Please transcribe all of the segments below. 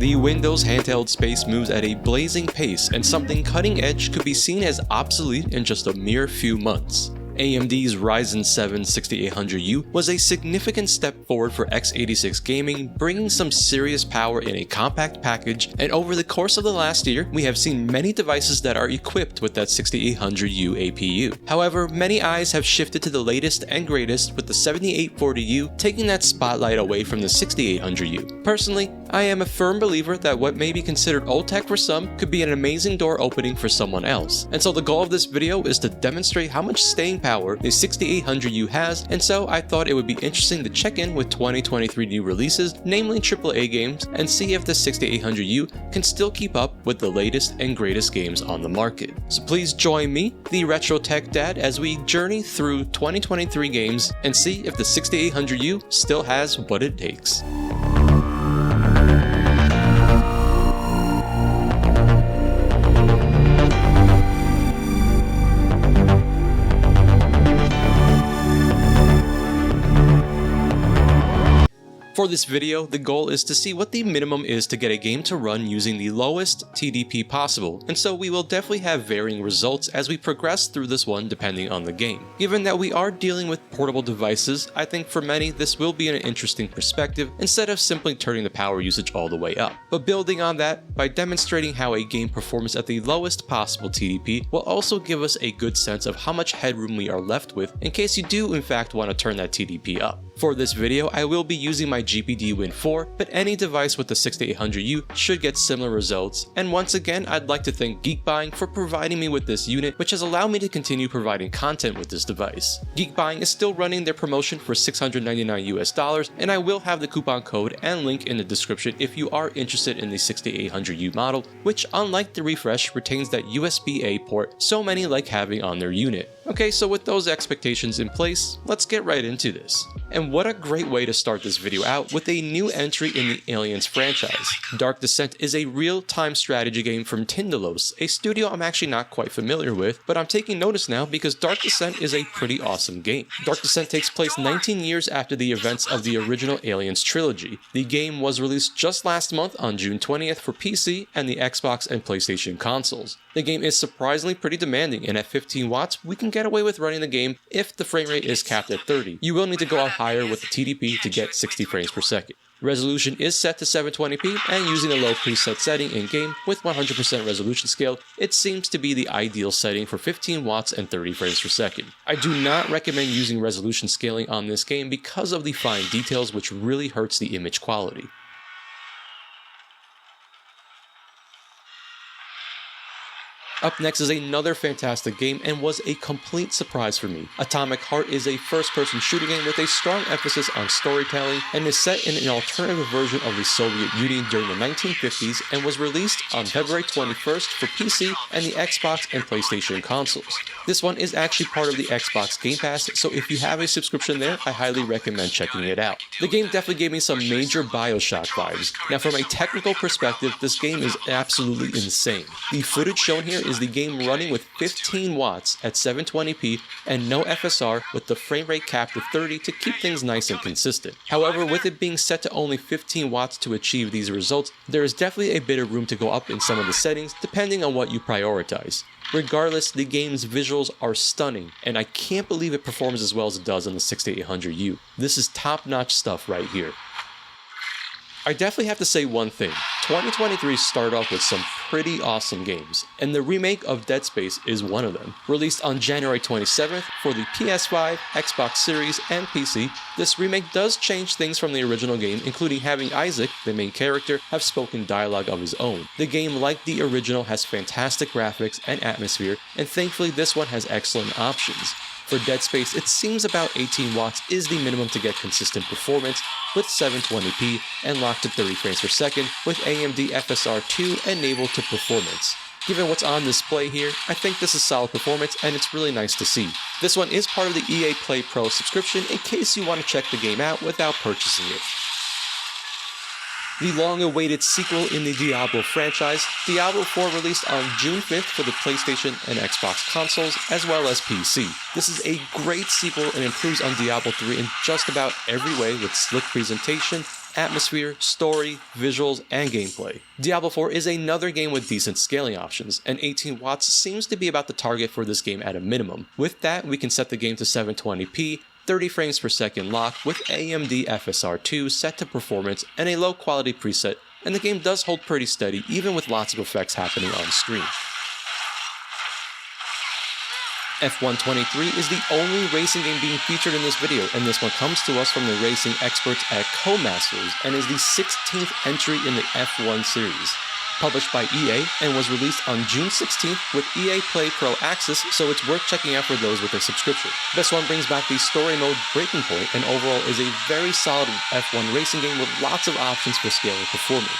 The Windows handheld space moves at a blazing pace, and something cutting edge could be seen as obsolete in just a mere few months. AMD's Ryzen 7 6800U was a significant step forward for x86 gaming, bringing some serious power in a compact package, and over the course of the last year, we have seen many devices that are equipped with that 6800U APU. However, many eyes have shifted to the latest and greatest, with the 7840U taking that spotlight away from the 6800U. Personally, I am a firm believer that what may be considered old tech for some could be an amazing door opening for someone else. And so the goal of this video is to demonstrate how much staying power the 6800U has, and so I thought it would be interesting to check in with 2023 new releases, namely AAA games, and see if the 6800U can still keep up with the latest and greatest games on the market. So please join me, the Retro Tech Dad, as we journey through 2023 games and see if the 6800U still has what it takes. For this video, the goal is to see what the minimum is to get a game to run using the lowest TDP possible, and so we will definitely have varying results as we progress through this one depending on the game. Given that we are dealing with portable devices, I think for many this will be an interesting perspective instead of simply turning the power usage all the way up. But building on that, by demonstrating how a game performs at the lowest possible TDP will also give us a good sense of how much headroom we are left with in case you do in fact want to turn that TDP up. For this video, I will be using my GPD Win4, but any device with the 6800U should get similar results, and once again I'd like to thank Geekbuying for providing me with this unit, which has allowed me to continue providing content with this device. Geekbuying is still running their promotion for $699 US, and I will have the coupon code and link in the description if you are interested in the 6800U model, which unlike the refresh retains that USB-A port so many like having on their unit. Okay, so with those expectations in place, let's get right into this. And what a great way to start this video out with a new entry in the Aliens franchise. Dark Descent is a real-time strategy game from Tindalos, a studio I'm actually not quite familiar with, but I'm taking notice now because Dark Descent is a pretty awesome game. Dark Descent takes place 19 years after the events of the original Aliens trilogy. The game was released just last month on June 20th for PC and the Xbox and PlayStation consoles. The game is surprisingly pretty demanding, and at 15 watts, we can get away with running the game if the frame rate is capped at 30. You will need to go up higher with the TDP to get 60 frames per second. Resolution is set to 720p, and using a low preset setting in-game with 100% resolution scale, it seems to be the ideal setting for 15 watts and 30 frames per second. I do not recommend using resolution scaling on this game because of the fine details, which really hurts the image quality. Up next is another fantastic game and was a complete surprise for me. Atomic Heart is a first-person shooting game with a strong emphasis on storytelling and is set in an alternative version of the Soviet Union during the 1950s and was released on February 21st for PC and the Xbox and PlayStation consoles. This one is actually part of the Xbox Game Pass, so if you have a subscription there, I highly recommend checking it out. The game definitely gave me some major BioShock vibes. Now from a technical perspective, this game is absolutely insane. The footage shown here is the game running with 15 watts at 720p and no FSR with the frame rate capped to 30 to keep things nice and consistent. However, with it being set to only 15 watts to achieve these results, there is definitely a bit of room to go up in some of the settings depending on what you prioritize. Regardless, the game's visuals are stunning, and I can't believe it performs as well as it does on the 6800U. This is top-notch stuff right here. I definitely have to say one thing. 2023 started off with some pretty awesome games, and the remake of Dead Space is one of them. Released on January 27th for the PS5, Xbox Series, and PC, this remake does change things from the original game, including having Isaac, the main character, have spoken dialogue of his own. The game, like the original, has fantastic graphics and atmosphere, and thankfully this one has excellent options. For Dead Space, it seems about 18 watts is the minimum to get consistent performance with 720p and locked to 30 frames per second with AMD FSR 2 enabled to performance. Given what's on display here, I think this is solid performance and it's really nice to see. This one is part of the EA Play Pro subscription in case you want to check the game out without purchasing it. The long-awaited sequel in the Diablo franchise, Diablo IV released on June 5th for the PlayStation and Xbox consoles, as well as PC. This is a great sequel and improves on Diablo 3 in just about every way with slick presentation, atmosphere, story, visuals, and gameplay. Diablo IV is another game with decent scaling options, and 18 watts seems to be about the target for this game at a minimum. With that, we can set the game to 720p, 30 frames per second lock with AMD FSR 2 set to performance and a low quality preset, and the game does hold pretty steady even with lots of effects happening on screen. F123 is the only racing game being featured in this video, and this one comes to us from the racing experts at Codemasters and is the 16th entry in the F1 series. Published by EA and was released on June 16th with EA Play Pro Access, so it's worth checking out for those with a subscription. This one brings back the story mode Breaking Point and overall is a very solid F1 racing game with lots of options for scaling performance.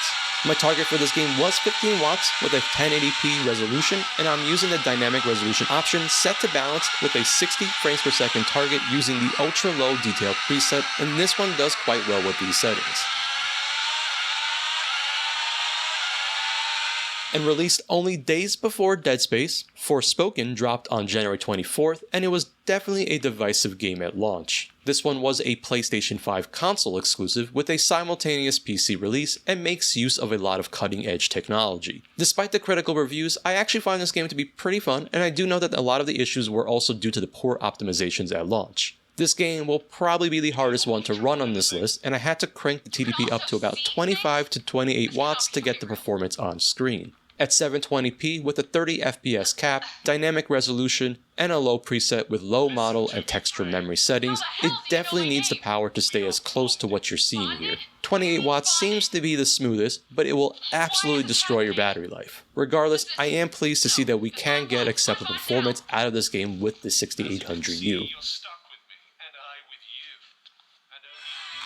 My target for this game was 15 watts with a 1080p resolution, and I'm using the dynamic resolution option set to balanced with a 60 frames per second target using the ultra low detail preset, and this one does quite well with these settings. And released only days before Dead Space, Forspoken dropped on January 24th, and it was definitely a divisive game at launch. This one was a PlayStation 5 console exclusive with a simultaneous PC release and makes use of a lot of cutting-edge technology. Despite the critical reviews, I actually find this game to be pretty fun, and I do know that a lot of the issues were also due to the poor optimizations at launch. This game will probably be the hardest one to run on this list, and I had to crank the TDP up to about 25 to 28 watts to get the performance on screen. At 720p with a 30 FPS cap, dynamic resolution, and a low preset with low model and texture memory settings, it definitely needs the power to stay as close to what you're seeing here. 28 watts seems to be the smoothest, but it will absolutely destroy your battery life. Regardless, I am pleased to see that we can get acceptable performance out of this game with the 6800U.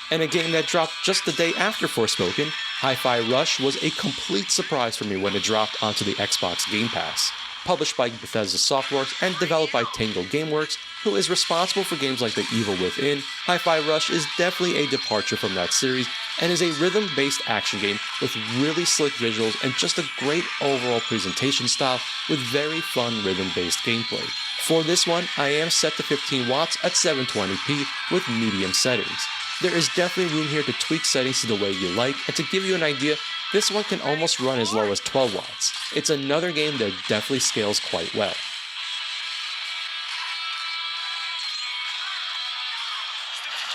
And a game that dropped just the day after Forspoken, Hi-Fi Rush was a complete surprise for me when it dropped onto the Xbox Game Pass. Published by Bethesda Softworks and developed by Tango Gameworks, who is responsible for games like The Evil Within, Hi-Fi Rush is definitely a departure from that series and is a rhythm-based action game with really slick visuals and just a great overall presentation style with very fun rhythm-based gameplay. For this one, I am set to 15 watts at 720p with medium settings. There is definitely room here to tweak settings to the way you like, and to give you an idea, this one can almost run as low as 12 watts. It's another game that definitely scales quite well.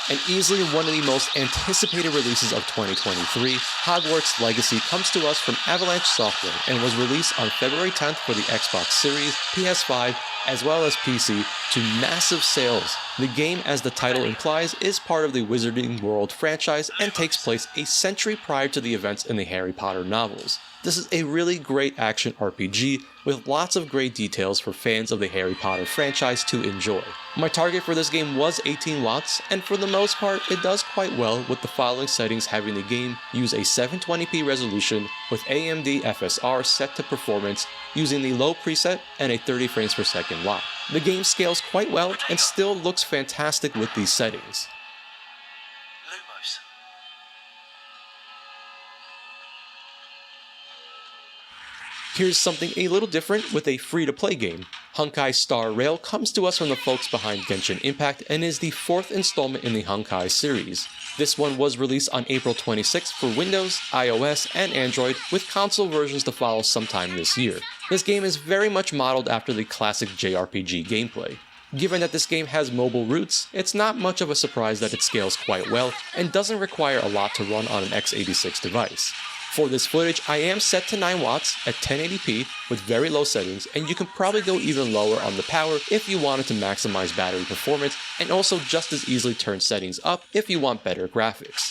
And easily one of the most anticipated releases of 2023, Hogwarts Legacy comes to us from Avalanche Software and was released on February 10th for the Xbox Series, PS5, as well as PC, to massive sales. The game, as the title implies, is part of the Wizarding World franchise and takes place a century prior to the events in the Harry Potter novels. This is a really great action RPG with lots of great details for fans of the Harry Potter franchise to enjoy. My target for this game was 18 watts, and for the most part it does quite well with the following settings having the game use a 720p resolution with AMD FSR set to performance using the low preset and a 30 frames per second lock. The game scales quite well and still looks fantastic with these settings. Here's something a little different with a free-to-play game. Honkai Star Rail comes to us from the folks behind Genshin Impact and is the 4th installment in the Honkai series. This one was released on April 26th for Windows, iOS, and Android, with console versions to follow sometime this year. This game is very much modeled after the classic JRPG gameplay. Given that this game has mobile roots, it's not much of a surprise that it scales quite well and doesn't require a lot to run on an x86 device. For this footage, I am set to 9 watts at 1080p with very low settings, and you can probably go even lower on the power if you wanted to maximize battery performance, and also just as easily turn settings up if you want better graphics.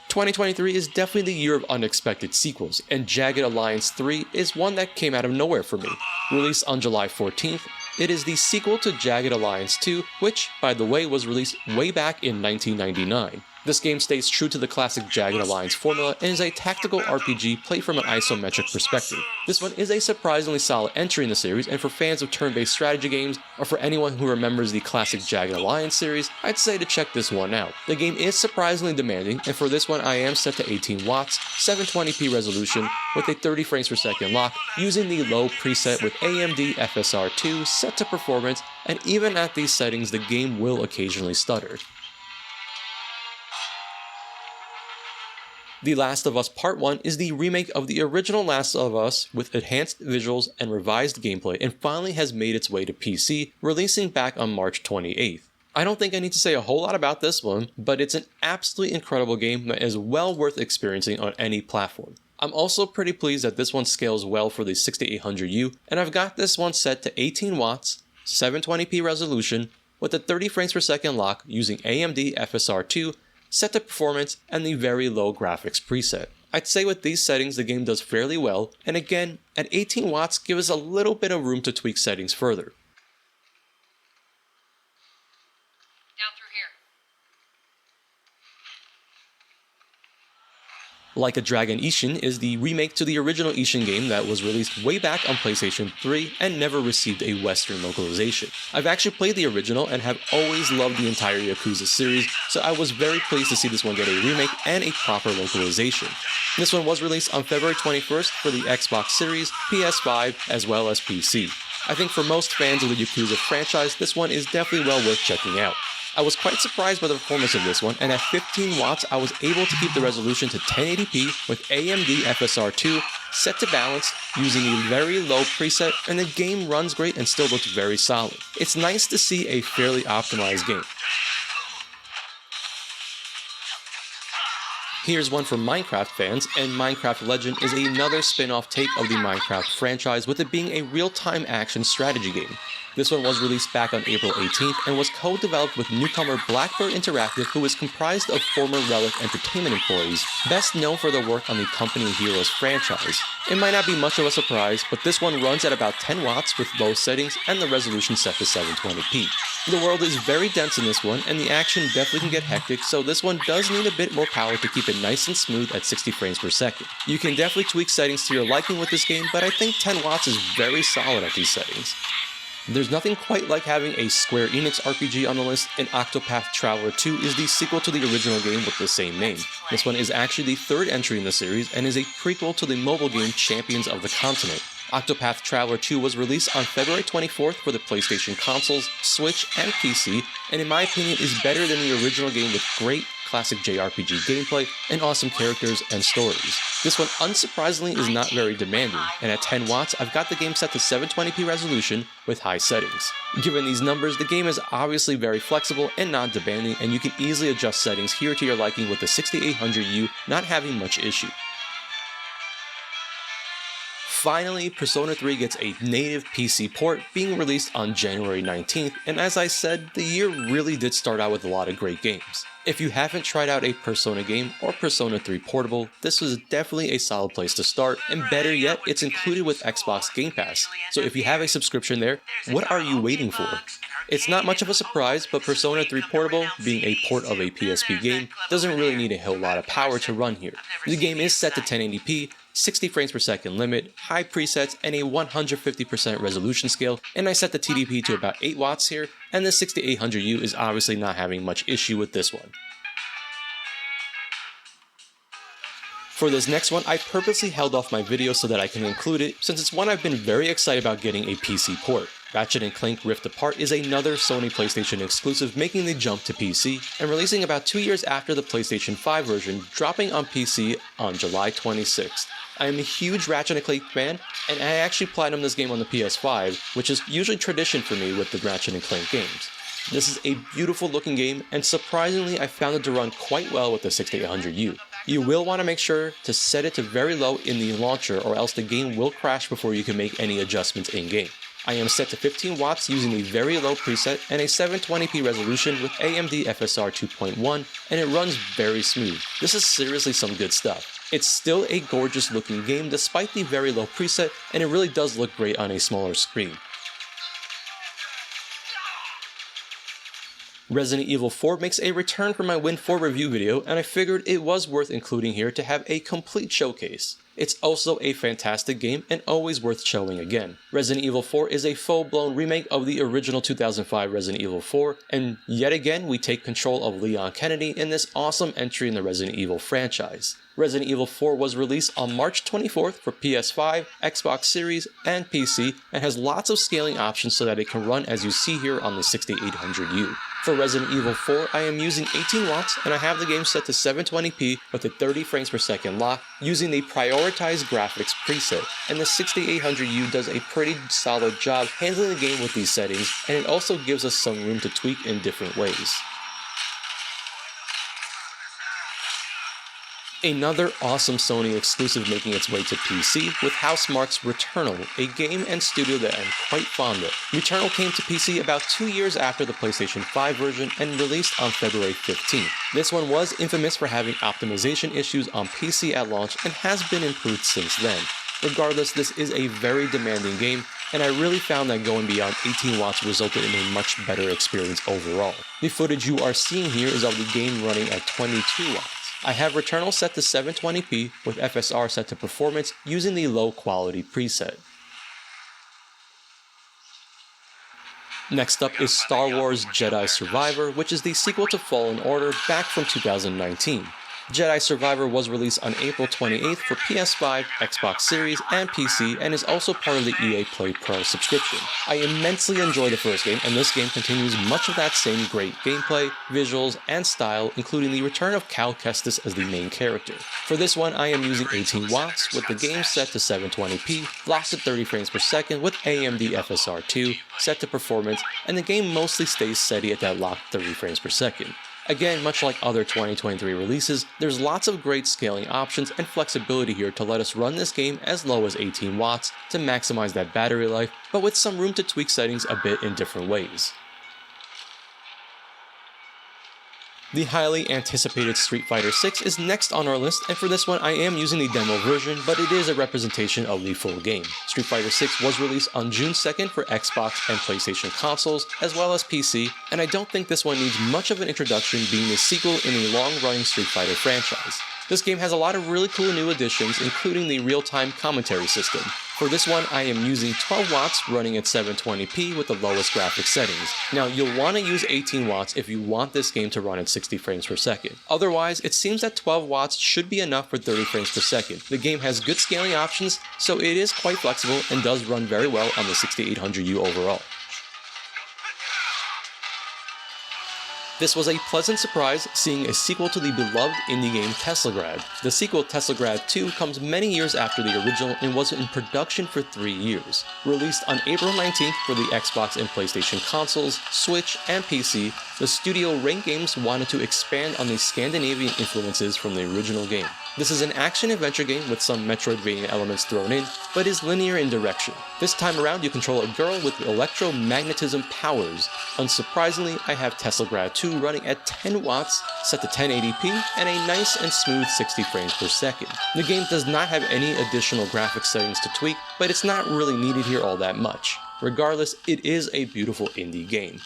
"2023 is definitely the year of unexpected sequels, and Jagged Alliance 3 is one that came out of nowhere for me. Released on July 14th, it is the sequel to Jagged Alliance 2, which, by the way, was released way back in 1999. This game stays true to the classic Jagged Alliance formula and is a tactical RPG played from an isometric perspective. This one is a surprisingly solid entry in the series, and for fans of turn-based strategy games, or for anyone who remembers the classic Jagged Alliance series, I'd say to check this one out. The game is surprisingly demanding, and for this one I am set to 18 watts, 720p resolution, with a 30 frames per second lock, using the low preset with AMD FSR 2 set to performance, and even at these settings the game will occasionally stutter. The Last of Us Part 1 is the remake of the original Last of Us with enhanced visuals and revised gameplay, and finally has made its way to PC, releasing back on March 28th. I don't think I need to say a whole lot about this one, but it's an absolutely incredible game that is well worth experiencing on any platform. I'm also pretty pleased that this one scales well for the 6800U, and I've got this one set to 18 watts, 720p resolution, with a 30 frames per second lock using AMD FSR 2, set to performance, and the very low graphics preset. I'd say with these settings the game does fairly well, and again, at 18 watts give us a little bit of room to tweak settings further. Like a Dragon Ishin is the remake to the original Ishin game that was released way back on PlayStation 3 and never received a Western localization. I've actually played the original and have always loved the entire Yakuza series, so I was very pleased to see this one get a remake and a proper localization. This one was released on February 21st for the Xbox Series, PS5, as well as PC. I think for most fans of the Yakuza franchise, this one is definitely well worth checking out. I was quite surprised by the performance of this one, and at 15 watts I was able to keep the resolution to 1080p with AMD FSR 2 set to balance using a very low preset, and the game runs great and still looks very solid. It's nice to see a fairly optimized game. Here's one for Minecraft fans, and Minecraft Legend is another spin-off take of the Minecraft franchise, with it being a real-time action strategy game. This one was released back on April 18th and was co-developed with newcomer Blackbird Interactive, who is comprised of former Relic Entertainment employees, best known for their work on the Company of Heroes franchise. It might not be much of a surprise, but this one runs at about 10 watts with low settings and the resolution set to 720p. The world is very dense in this one, and the action definitely can get hectic, so this one does need a bit more power to keep it nice and smooth at 60 frames per second. You can definitely tweak settings to your liking with this game, but I think 10 watts is very solid at these settings. There's nothing quite like having a Square Enix RPG on the list, and Octopath Traveler II is the sequel to the original game with the same name. This one is actually the third entry in the series and is a prequel to the mobile game Champions of the Continent. Octopath Traveler 2 was released on February 24th for the PlayStation consoles, Switch, and PC, and in my opinion is better than the original game with great classic JRPG gameplay and awesome characters and stories. This one unsurprisingly is not very demanding, and at 10 watts I've got the game set to 720p resolution with high settings. Given these numbers, the game is obviously very flexible and non-demanding, and you can easily adjust settings here to your liking, with the 6800U not having much issue. Finally, Persona 3 gets a native PC port, being released on January 19th, and as I said, the year really did start out with a lot of great games. If you haven't tried out a Persona game or Persona 3 Portable, this was definitely a solid place to start, and better yet, it's included with Xbox Game Pass, so if you have a subscription there, what are you waiting for? It's not much of a surprise, but Persona 3 Portable, being a port of a PSP game, doesn't really need a whole lot of power to run here. The game is set to 1080p, 60 frames per second limit, high presets, and a 150% resolution scale, and I set the TDP to about 8 watts here, and the 6800U is obviously not having much issue with this one. For this next one, I purposely held off my video so that I can include it, since it's one I've been very excited about getting a PC port. Ratchet & Clank Rift Apart is another Sony PlayStation exclusive making the jump to PC, and releasing about 2 years after the PlayStation 5 version, dropping on PC on July 26th. I am a huge Ratchet & Clank fan, and I actually platinumed this game on the PS5, which is usually tradition for me with the Ratchet & Clank games. This is a beautiful looking game, and surprisingly I found it to run quite well with the 6800U. You will want to make sure to set it to very low in the launcher, or else the game will crash before you can make any adjustments in-game. I am set to 15 watts using a very low preset and a 720p resolution with AMD FSR 2.1, and it runs very smooth. This is seriously some good stuff. It's still a gorgeous looking game despite the very low preset, and it really does look great on a smaller screen. Resident Evil 4 makes a return for my Win4 review video, and I figured it was worth including here to have a complete showcase. It's also a fantastic game and always worth showing again. Resident Evil 4 is a full-blown remake of the original 2005 Resident Evil 4, and yet again we take control of Leon Kennedy in this awesome entry in the Resident Evil franchise. Resident Evil 4 was released on March 24th for PS5, Xbox Series, and PC, and has lots of scaling options so that it can run as you see here on the 6800U. For Resident Evil 4, I am using 18 watts, and I have the game set to 720p with a 30 frames per second lock, using the prioritized graphics preset, and the 6800U does a pretty solid job handling the game with these settings, and it also gives us some room to tweak in different ways. Another awesome Sony exclusive making its way to PC with Housemarque's Returnal, a game and studio that I'm quite fond of. Returnal came to PC about 2 years after the PlayStation 5 version and released on February 15th. This one was infamous for having optimization issues on PC at launch and has been improved since then. Regardless, this is a very demanding game, and I really found that going beyond 18 watts resulted in a much better experience overall. The footage you are seeing here is of the game running at 22 watts. I have Returnal set to 720p with FSR set to performance using the low quality preset. Next up is Star Wars Jedi Survivor, which is the sequel to Fallen Order back from 2019. Jedi Survivor was released on April 28th for PS5, Xbox Series, and PC, and is also part of the EA Play Pro subscription. I immensely enjoy the first game, and this game continues much of that same great gameplay, visuals, and style, including the return of Cal Kestis as the main character. For this one, I am using 18 watts, with the game set to 720p, locked at 30 frames per second with AMD FSR 2, set to performance, and the game mostly stays steady at that locked 30 frames per second. Again, much like other 2023 releases, there's lots of great scaling options and flexibility here to let us run this game as low as 18 watts to maximize that battery life, but with some room to tweak settings a bit in different ways. The highly anticipated Street Fighter VI is next on our list, and for this one I am using the demo version, but it is a representation of the full game. Street Fighter VI was released on June 2nd for Xbox and PlayStation consoles, as well as PC, and I don't think this one needs much of an introduction being the sequel in the long-running Street Fighter franchise. This game has a lot of really cool new additions, including the real-time commentary system. For this one, I am using 12 watts running at 720p with the lowest graphics settings. Now, you'll want to use 18 watts if you want this game to run at 60 frames per second. Otherwise, it seems that 12 watts should be enough for 30 frames per second. The game has good scaling options, so it is quite flexible and does run very well on the 6800U overall. This was a pleasant surprise seeing a sequel to the beloved indie game Teslagrad. The sequel Teslagrad 2 comes many years after the original and was in production for 3 years. Released on April 19th for the Xbox and PlayStation consoles, Switch, and PC, the studio Rank Games wanted to expand on the Scandinavian influences from the original game. This is an action-adventure game with some Metroidvania elements thrown in, but is linear in direction. This time around you control a girl with electromagnetism powers. Unsurprisingly, I have Teslagrad 2 running at 10 watts, set to 1080p, and a nice and smooth 60 frames per second. The game does not have any additional graphics settings to tweak, but it's not really needed here all that much. Regardless, it is a beautiful indie game.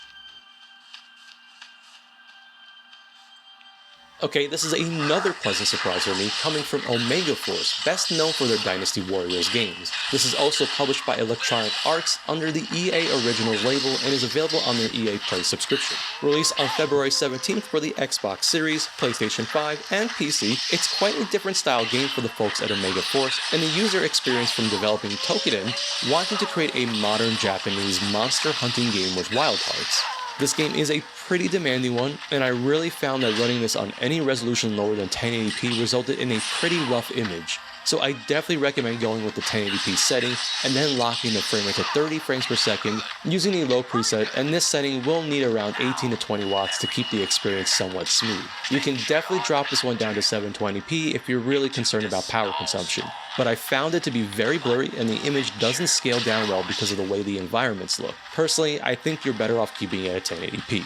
Okay, this is another pleasant surprise for me, coming from Omega Force, best known for their Dynasty Warriors games. This is also published by Electronic Arts under the EA Original label and is available on their EA Play subscription. Released on February 17th for the Xbox Series, PlayStation 5, and PC, it's quite a different style game for the folks at Omega Force, and the user experience from developing Tokiden wanting to create a modern Japanese monster hunting game with wild hearts. This game is a pretty demanding one, and I really found that running this on any resolution lower than 1080p resulted in a pretty rough image. So I definitely recommend going with the 1080p setting and then locking the frame rate to 30 frames per second using the low preset, and this setting will need around 18 to 20 watts to keep the experience somewhat smooth. You can definitely drop this one down to 720p if you're really concerned about power consumption, but I found it to be very blurry and the image doesn't scale down well because of the way the environments look. Personally, I think you're better off keeping it at 1080p.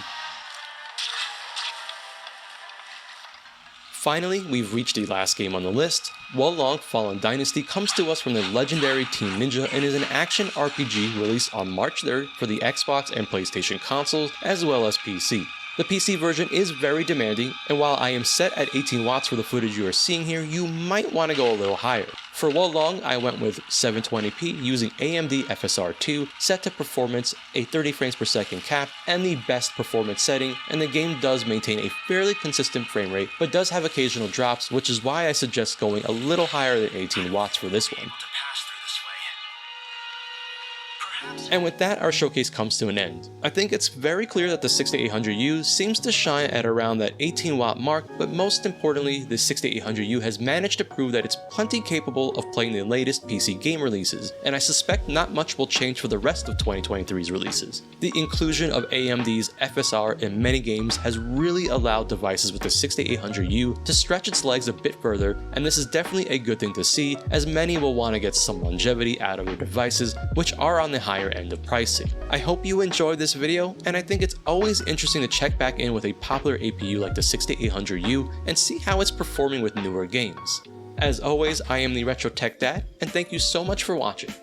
Finally, we've reached the last game on the list. Well Long Fallen Dynasty comes to us from the legendary Team Ninja and is an action RPG released on March 3rd for the Xbox and PlayStation consoles as well as PC. The The PC version is very demanding, and while I am set at 18 watts for the footage you are seeing here, you might want to go a little higher. For Wolong, I went with 720p using AMD FSR 2 set to performance, a 30 frames per second cap, and the best performance setting, and the game does maintain a fairly consistent frame rate, but does have occasional drops, which is why I suggest going a little higher than 18 watts for this one. And with that, our showcase comes to an end. I think it's very clear that the 6800U seems to shine at around that 18 watt mark, but most importantly, the 6800U has managed to prove that it's plenty capable of playing the latest PC game releases, and I suspect not much will change for the rest of 2023's releases. The inclusion of AMD's FSR in many games has really allowed devices with the 6800U to stretch its legs a bit further, and this is definitely a good thing to see, as many will want to get some longevity out of their devices, which are on the higher end of pricing. I hope you enjoyed this video, and I think it's always interesting to check back in with a popular APU like the 6800U and see how it's performing with newer games. As always, I am the Retro Tech Dad, and thank you so much for watching.